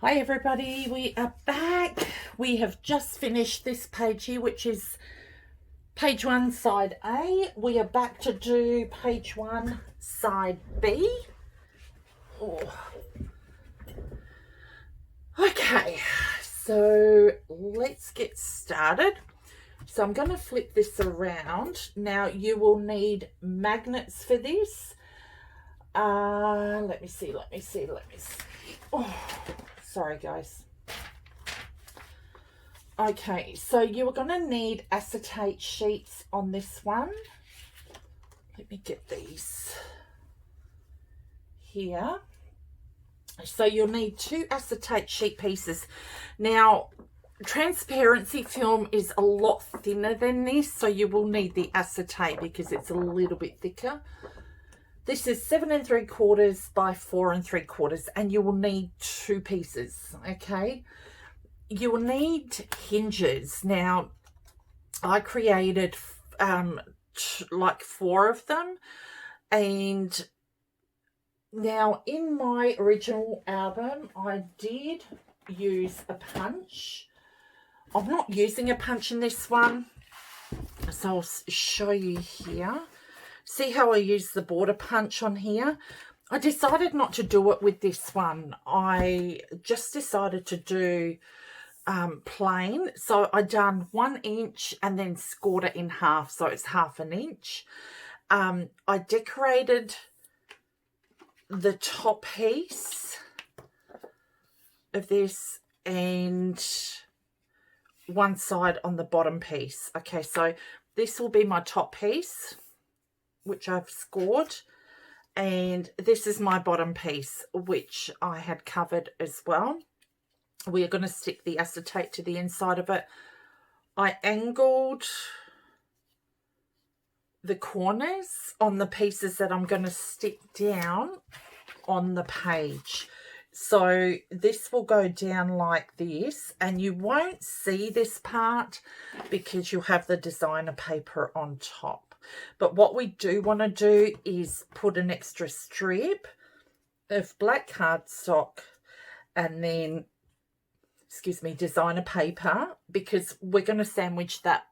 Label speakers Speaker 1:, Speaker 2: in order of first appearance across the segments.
Speaker 1: Hi everybody, we are back. We have just finished this page here, which is page 1 side A. We are back to do page 1 side B. Okay, so let's get started. So I'm going to flip this around. Now you will need magnets for this. Let me see. Oh, sorry guys. Okay, so you are going to need acetate sheets on this one. Let me get these here. So you'll need 2 acetate sheet pieces. Now, transparency film is a lot thinner than this, so you will need the acetate because it's a little bit thicker. This is 7 3/4 by 4 3/4, and you will need 2 pieces, okay? You will need hinges. Now, I created like 4 of them, and now in my original album, I did use a punch. I'm not using a punch in this one, so I'll show you here. See how I use the border punch on here? I decided not to do it with this one. I just decided to do plain. So I done 1 inch and then scored it in half, so it's 1/2 inch. I decorated the top piece of this and one side on the bottom piece. Okay, so this will be my top piece, which I've scored, and this is my bottom piece, which I had covered as well. We are going to stick the acetate to the inside of it. I angled the corners on the pieces that I'm going to stick down on the page. So this will go down like this, and you won't see this part because you'll have the designer paper on top. But what we do want to do is put an extra strip of black cardstock and then, excuse me, designer paper, because we're going to sandwich that,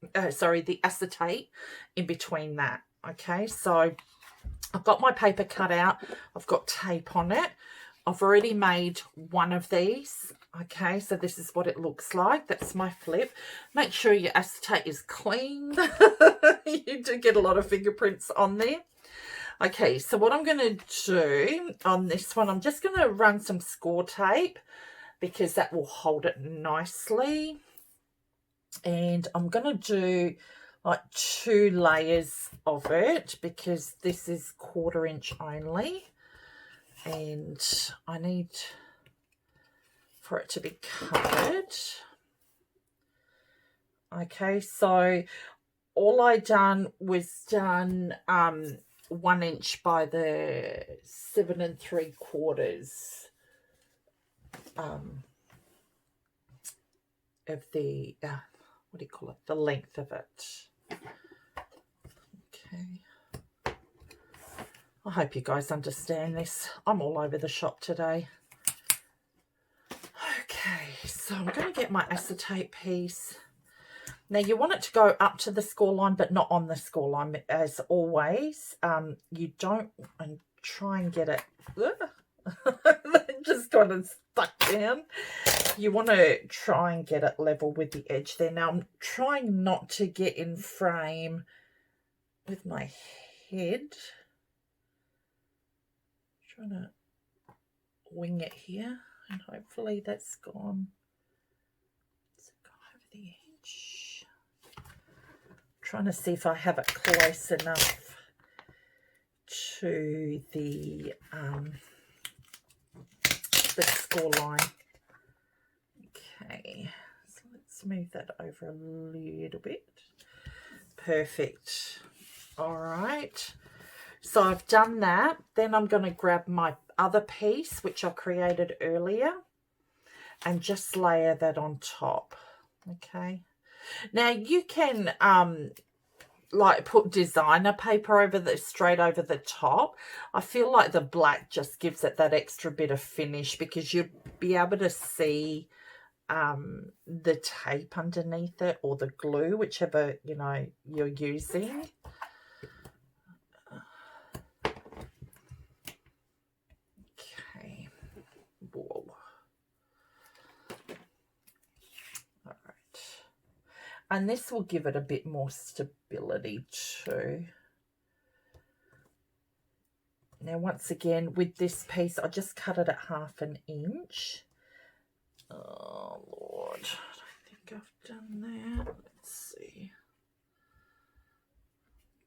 Speaker 1: the acetate in between that. Okay, so I've got my paper cut out. I've got tape on it. I've already made one of these. Okay, so this is what it looks like. That's my flip. Make sure your acetate is clean. You do get a lot of fingerprints on there. Okay, so what I'm going to do on this one, I'm just going to run some score tape because that will hold it nicely. And I'm going to do like 2 layers of it because this is 1/4 inch only. And I need for it to be covered. Okay, so all I done was 1 inch by the 7 3/4 of the what do you call it, the length of it. Okay, I hope you guys understand this. I'm all over the shop today. Okay, so I'm going to get my acetate piece. Now you want it to go up to the score line, but not on the score line as always. You don't, and try and get it just kind of stuck down. You want to try and get it level with the edge there. Now I'm trying not to get in frame with my head. Trying to wing it here, and hopefully that's gone. Has it gone over the edge? Trying to see if I have it close enough to the score line. Okay, so let's move that over a little bit. Perfect. All right. So I've done that. Then I'm going to grab my other piece, which I created earlier, and just layer that on top. Okay. Now you can like put designer paper over the straight over the top. I feel like the black just gives it that extra bit of finish, because you'll be able to see the tape underneath it, or the glue, whichever, you know, you're using. Okay. Whoa. All right. And this will give it a bit more stability too. Now, once again, with this piece, I just cut it at 1/2 inch. Oh, Lord. I don't think I've done that. Let's see.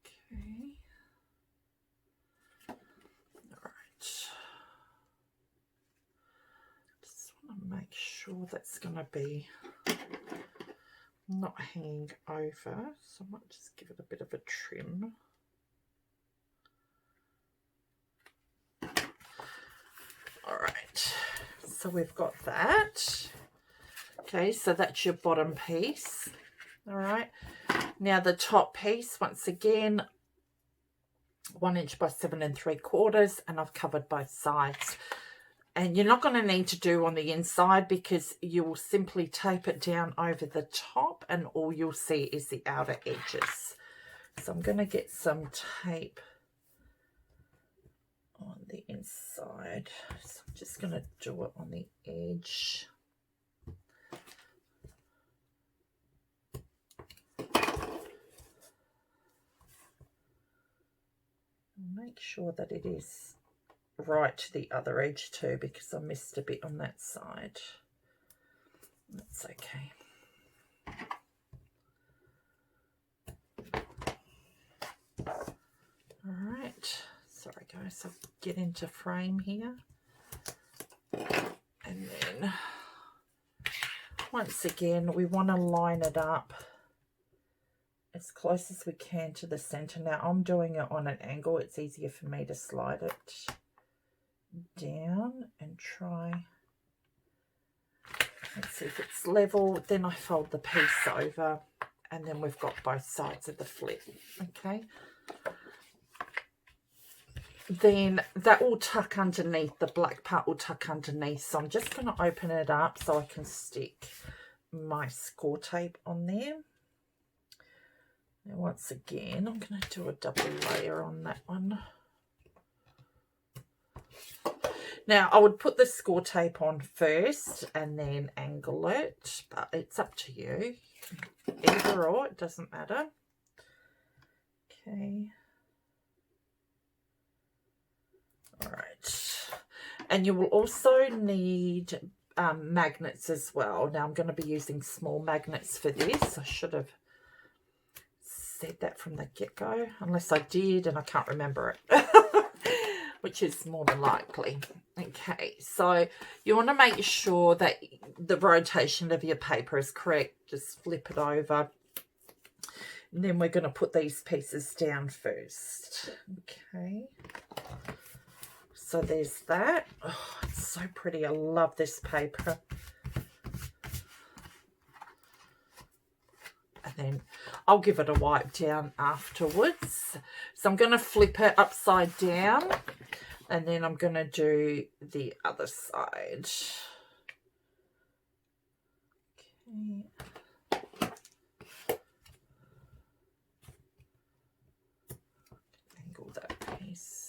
Speaker 1: Okay. All right. Just want to make sure that's going to be not hanging over. So I might just give it a bit of a trim. All right, so we've got that. Okay, so that's your bottom piece. All right, now the top piece, once again, 1 inch by 7 3/4, and I've covered both sides. And you're not going to need to do on the inside, because you will simply tape it down over the top, and all you'll see is the outer edges. So I'm going to get some tape on the inside. So I'm just going to do it on the edge. Make sure that it is right to the other edge too, because I missed a bit on that side. That's okay. All right. Sorry guys, I'll get into frame here. And then once again, we want to line it up as close as we can to the center. Now I'm doing it on an angle. It's easier for me to slide it down and try and see if it's level. Then I fold the piece over, and then we've got both sides of the flip. Okay. Then that will tuck underneath, the black part will tuck underneath. So I'm just going to open it up so I can stick my score tape on there. Now once again, I'm going to do a double layer on that one. Now I would put the score tape on first and then angle it, but it's up to you. Either or, it doesn't matter. Okay. All right, and you will also need magnets as well. Now I'm going to be using small magnets for this. I should have said that from the get-go, unless I did and I can't remember it, which is more than likely. Okay, so you want to make sure that the rotation of your paper is correct. Just flip it over. And then we're going to put these pieces down first. Okay. So there's that. Oh, it's so pretty. I love this paper. And then I'll give it a wipe down afterwards. So I'm going to flip it upside down, and then I'm going to do the other side. Okay. Angle that piece.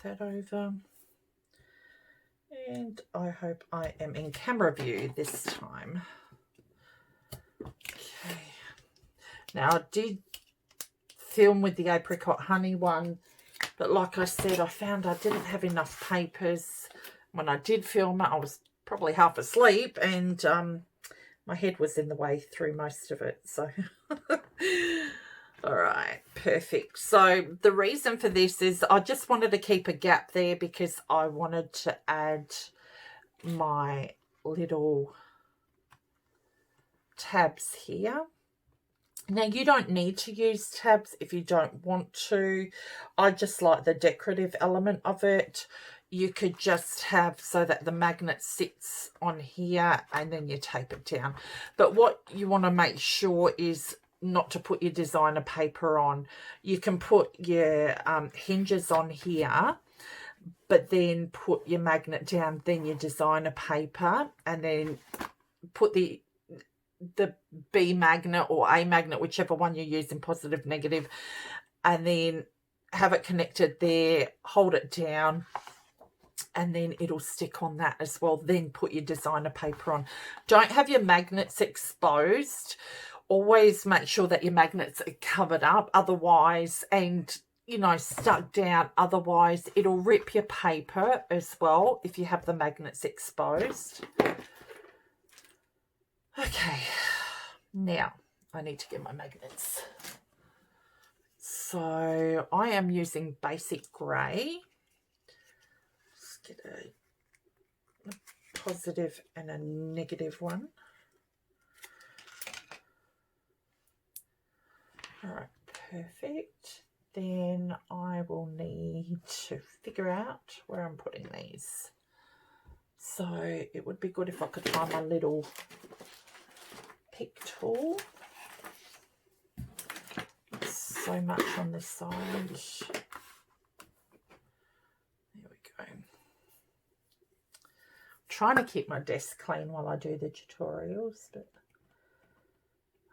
Speaker 1: That over, and I hope I am in camera view this time. Okay, now I did film with the apricot honey one, but like I said, I found I didn't have enough papers. When I did film it, I was probably half asleep, and my head was in the way through most of it, so all right, perfect. So the reason for this is I just wanted to keep a gap there, because I wanted to add my little tabs here. Now you don't need to use tabs if you don't want to. I just like the decorative element of it. you could just have so that the magnet sits on here and then you tape it down. But what you want to make sure is not to put your designer paper on. You can put your hinges on here, but then put your magnet down, then your designer paper, and then put the B magnet or A magnet, whichever one you use in positive, negative, and then have it connected there, hold it down, and then it'll stick on that as well. Then put your designer paper on. Don't have your magnets exposed. Always make sure that your magnets are covered up, otherwise, and you know, stuck down, otherwise it'll rip your paper as well if you have the magnets exposed. Okay, now I need to get my magnets. So I am using basic grey. Let's get a positive and a negative one. All right, perfect. Then I will need to figure out where I'm putting these. So it would be good if I could find my little pick tool. So much on this side. There we go. Trying to keep my desk clean while I do the tutorials, but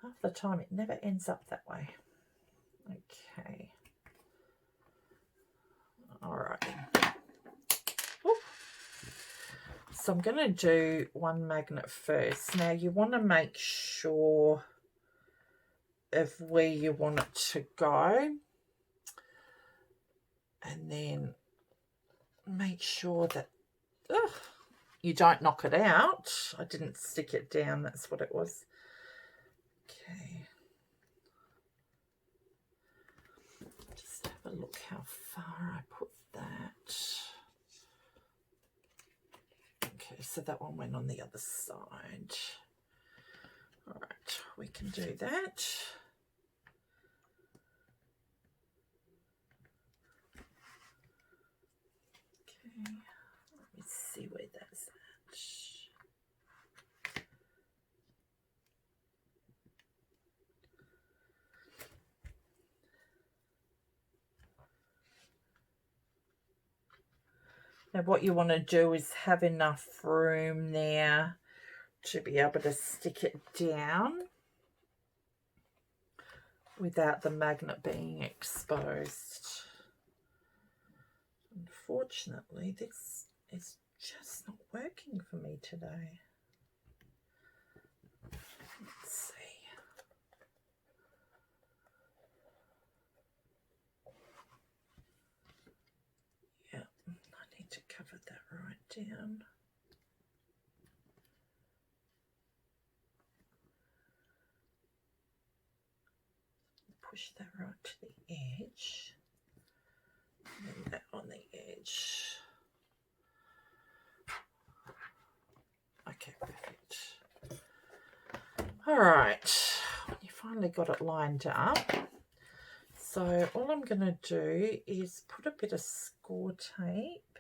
Speaker 1: half the time it never ends up that way. Okay. All right. So I'm going to do one magnet first. Now you want to make sure of where you want it to go, and then make sure that you don't knock it out. I didn't stick it down, that's what it was. Okay. Just have a look how far I put that. Okay, so that one went on the other side. All right, we can do that. Okay, let me see where that's at. Now what you want to do is have enough room there to be able to stick it down without the magnet being exposed. Unfortunately, this is just not working for me today. Let's see. Yeah, I need to cover that right down. Push that right to the edge, and that on the edge. Okay, perfect. All right, you finally got it lined up. So all I'm going to do is put a bit of score tape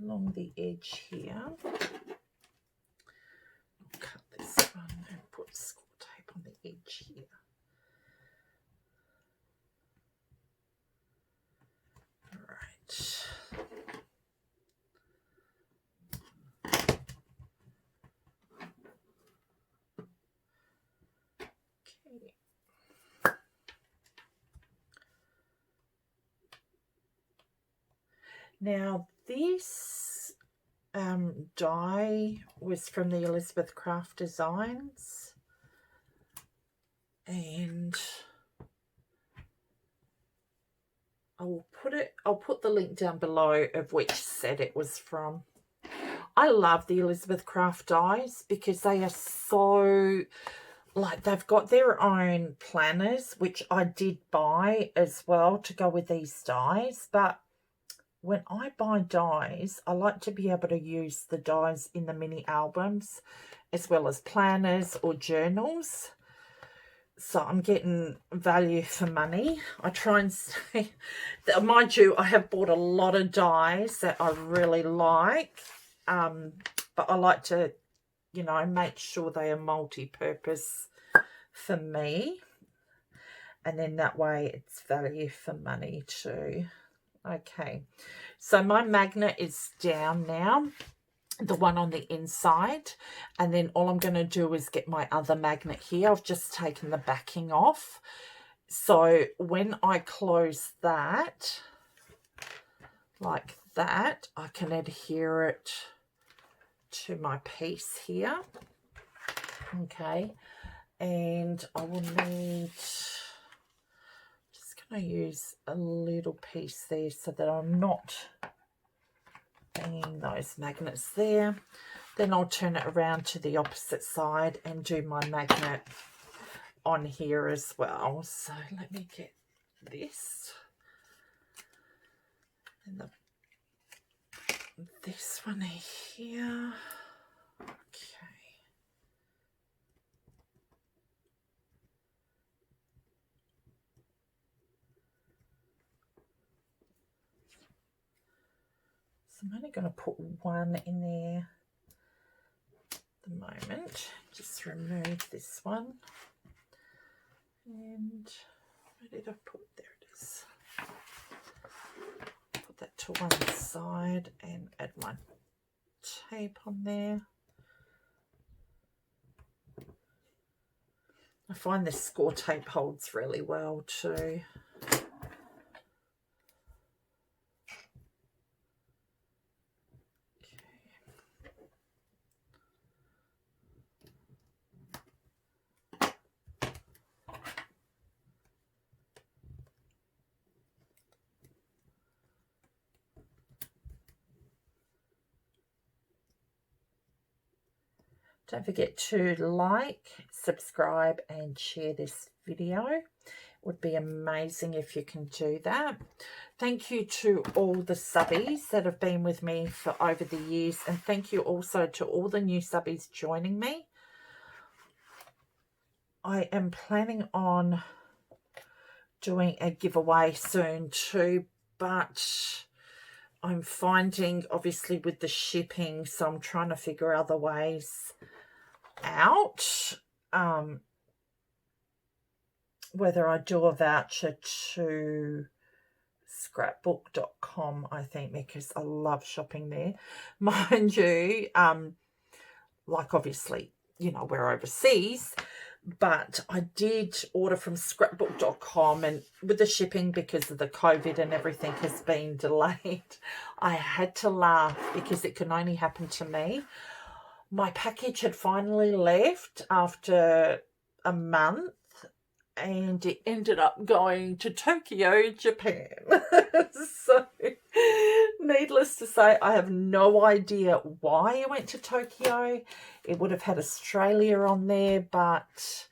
Speaker 1: along the edge here. I'll cut this one and put score tape on the edge here. Okay. Now this die was from the Elizabeth Craft Designs, and I'll put the link down below of which set it was from. I love the Elizabeth Craft dies because they are so, like, they've got their own planners, which I did buy as well to go with these dies. But when I buy dies, I like to be able to use the dies in the mini albums as well as planners or journals. So I'm getting value for money. I try and say, mind you, I have bought a lot of dies that I really like, but I like to, you know, make sure they are multi-purpose for me, and then that way it's value for money too. Okay, so my magnet is down now, the one on the inside, and then all I'm going to do is get my other magnet here. I've just taken the backing off, so when I close that like that, I can adhere it to my piece here. Okay, and I will need, just going to use a little piece there so that I'm not banging those magnets there. Then I'll turn it around to the opposite side and do my magnet on here as well. So let me get this and this one here. Okay. So I'm only going to put one in there at the moment. Just remove this one. And where did I put? There it is. Put that to one side and add my tape on there. I find this score tape holds really well too. Don't forget to like, subscribe and share this video. It would be amazing if you can do that. Thank you to all the subbies that have been with me for over the years, and thank you also to all the new subbies joining me. I am planning on doing a giveaway soon too, but I'm finding, obviously, with the shipping, so I'm trying to figure other ways out, whether I do a voucher to scrapbook.com, I think, because I love shopping there. Mind you, like obviously, you know, we're overseas, but I did order from scrapbook.com, and with the shipping, because of the COVID and everything has been delayed, I had to laugh because it can only happen to me. My package had finally left after a month, and it ended up going to Tokyo, Japan. So, needless to say, I have no idea why it went to Tokyo. It would have had Australia on there, but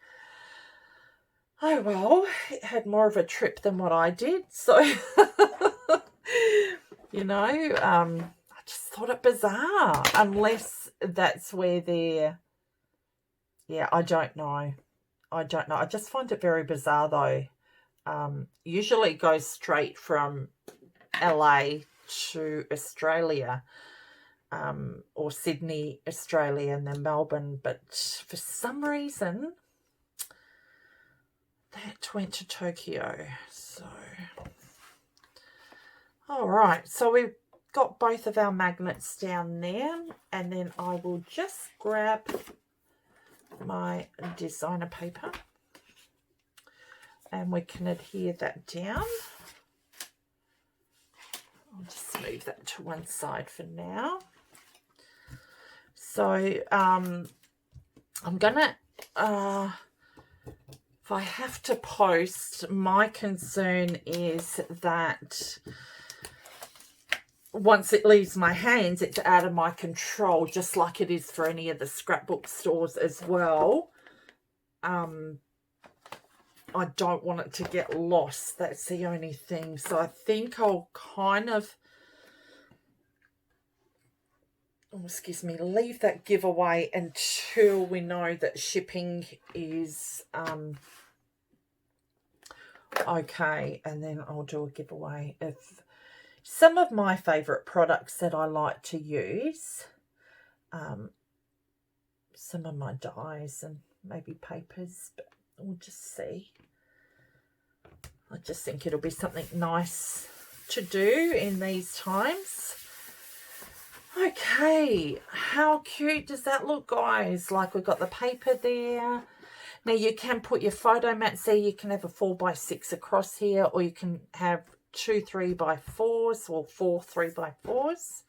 Speaker 1: oh well, it had more of a trip than what I did. So, you know, I just thought it bizarre, unless that's where they're, yeah, I don't know. I just find it very bizarre though. Usually it goes straight from LA to Australia, or Sydney, Australia, and then Melbourne. But for some reason, that went to Tokyo. So, all right. So we've got both of our magnets down there, and then I will just grab my designer paper and we can adhere that down. I'll just move that to one side for now. So I'm gonna if I have to post, my concern is that once it leaves my hands, it's out of my control, just like it is for any of the scrapbook stores as well. I don't want it to get lost. That's the only thing. So I think I'll kind of, oh, excuse me, leave that giveaway until we know that shipping is Okay, and then I'll do a giveaway of some of my favourite products that I like to use. Some of my dies and maybe papers, but we'll just see. I just think it'll be something nice to do in these times. Okay, how cute does that look, guys? Like, we've got the paper there. Now you can put your photo mats there. You can have a 4x6 across here, or you can have 2 3x4s or 4 3x4s.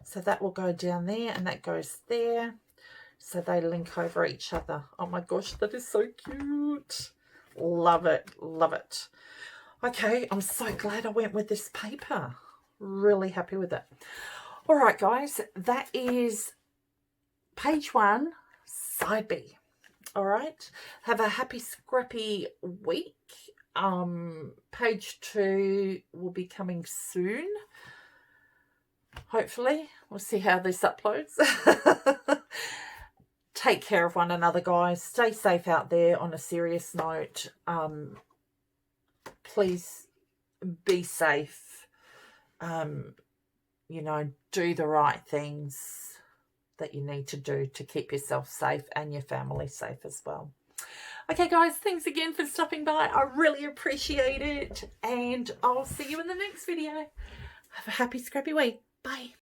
Speaker 1: So that will go down there, and that goes there. So they link over each other. Oh my gosh, that is so cute. Love it, love it. Okay, I'm so glad I went with this paper. Really happy with it. All right, guys, that is page 1, side B. All right, have a happy, scrappy week. Page 2 will be coming soon. Hopefully, we'll see how this uploads. Take care of one another, guys. Stay safe out there. On a serious note, please be safe. You know, do the right things that you need to do to keep yourself safe and your family safe as well. Okay, guys, thanks again for stopping by. I really appreciate it. And I'll see you in the next video. Have a happy, scrappy week. Bye.